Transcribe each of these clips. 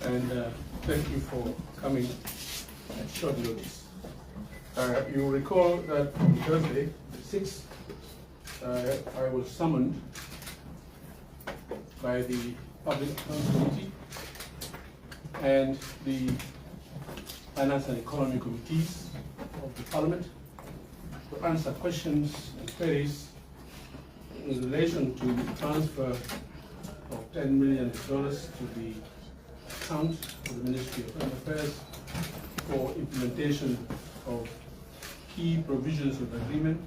and thank you for coming at short notice. You will recall that on Thursday, the 6th, I was summoned by the Public Accounts Committee and the Finance and Economy Committees of the Parliament to answer questions and queries in relation to the transfer of $10 million to the account of the Ministry of Foreign Affairs for implementation of key provisions of the agreement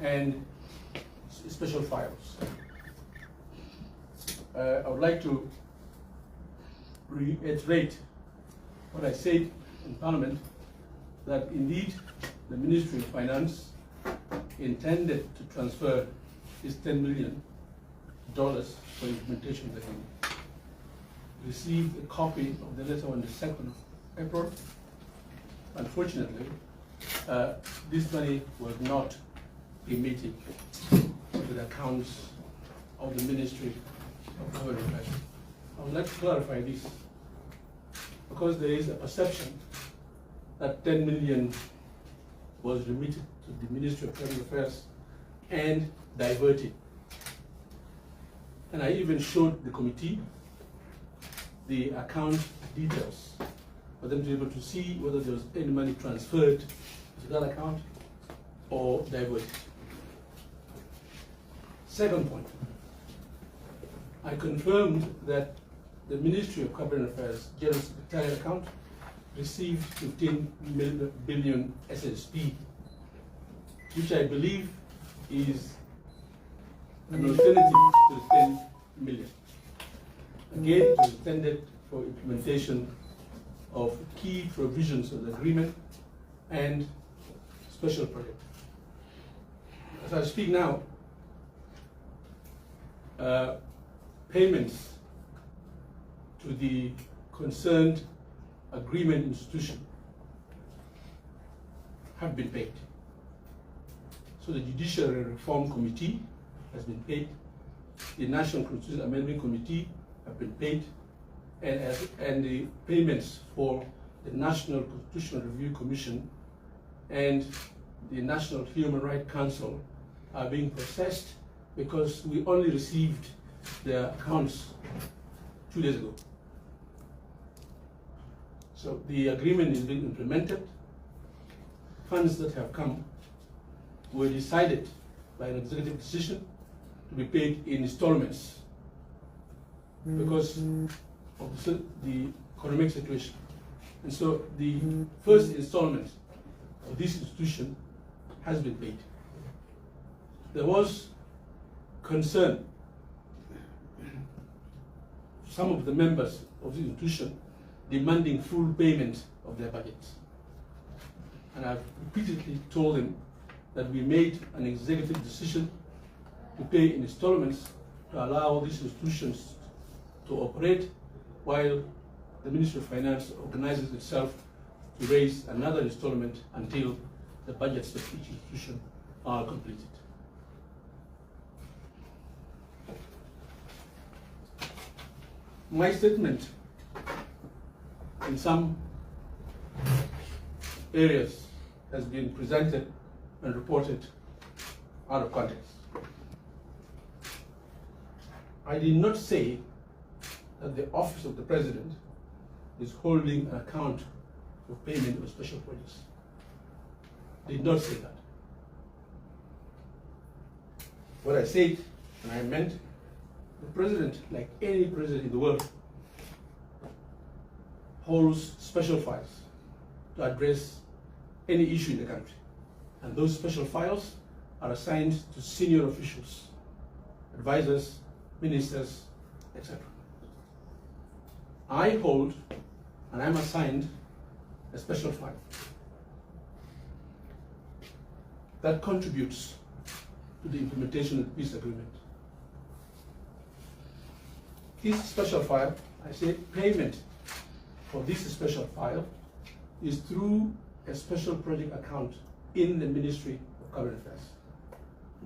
and special files. I would like to reiterate what I said in Parliament, that indeed the Ministry of Finance intended to transfer this $10 million for implementation of the agreement. Received a copy of the letter on the 2nd of April. Unfortunately, this money was not remitted to the accounts of the Ministry of Foreign Affairs. I would like to clarify this, because there is a perception that $10 million was remitted to the Ministry of Foreign Affairs and diverted. And I even showed the committee the account details for them to be able to see whether there was any money transferred to that account or diverted. Second point, I confirmed that the Ministry of Cabinet Affairs General Secretariat account received 15 billion SSP, which I believe is an alternative to the 10 million. Again, it was intended for implementation of key provisions of the agreement and special project. As I speak now, payments to the concerned agreement institution have been paid. So the Judiciary Reform Committee has been paid, the National Constitution Amendment Committee have been paid, and the payments for the National Constitutional Review Commission and the National Human Rights Council are being processed, because we only received their accounts 2 days ago. So the agreement is being implemented. Funds that have come were decided by an executive decision to be paid in installments because of the economic situation. And so the first installment of this institution has been paid. There was concern. Some of the members of the institution demanding full payment of their budgets. And I've repeatedly told them that we made an executive decision to pay in installments to allow these institutions to operate while the Ministry of Finance organizes itself to raise another installment until the budgets of each institution are completed. My statement in some areas has been presented and reported out of context. I did not say that the Office of the President is holding an account for payment of special projects. Did not say that. What I said, and I meant, the President, like any president in the world, holds special files to address any issue in the country. And those special files are assigned to senior officials, advisors, ministers, etc. I hold, and I'm assigned, a special file that contributes to the implementation of the peace agreement. This special file, I say payment for this special file is through a special project account in the Ministry of Cabinet Affairs,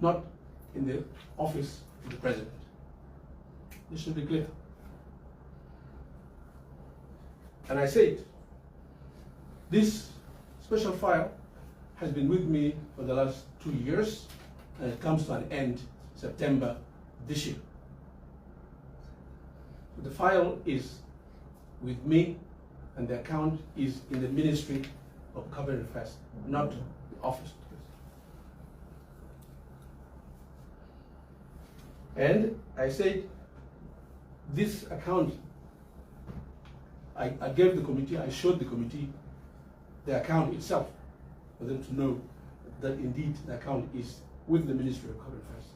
not in the office of the President. This should be clear. And I said, this special file has been with me for the last 2 years, and it comes to an end September this year. The file is with me, and the account is in the Ministry of Government Affairs, not the office. And I said, this account, I gave the committee, I showed the committee the account itself for them to know that indeed the account is with the Ministry of Government Affairs.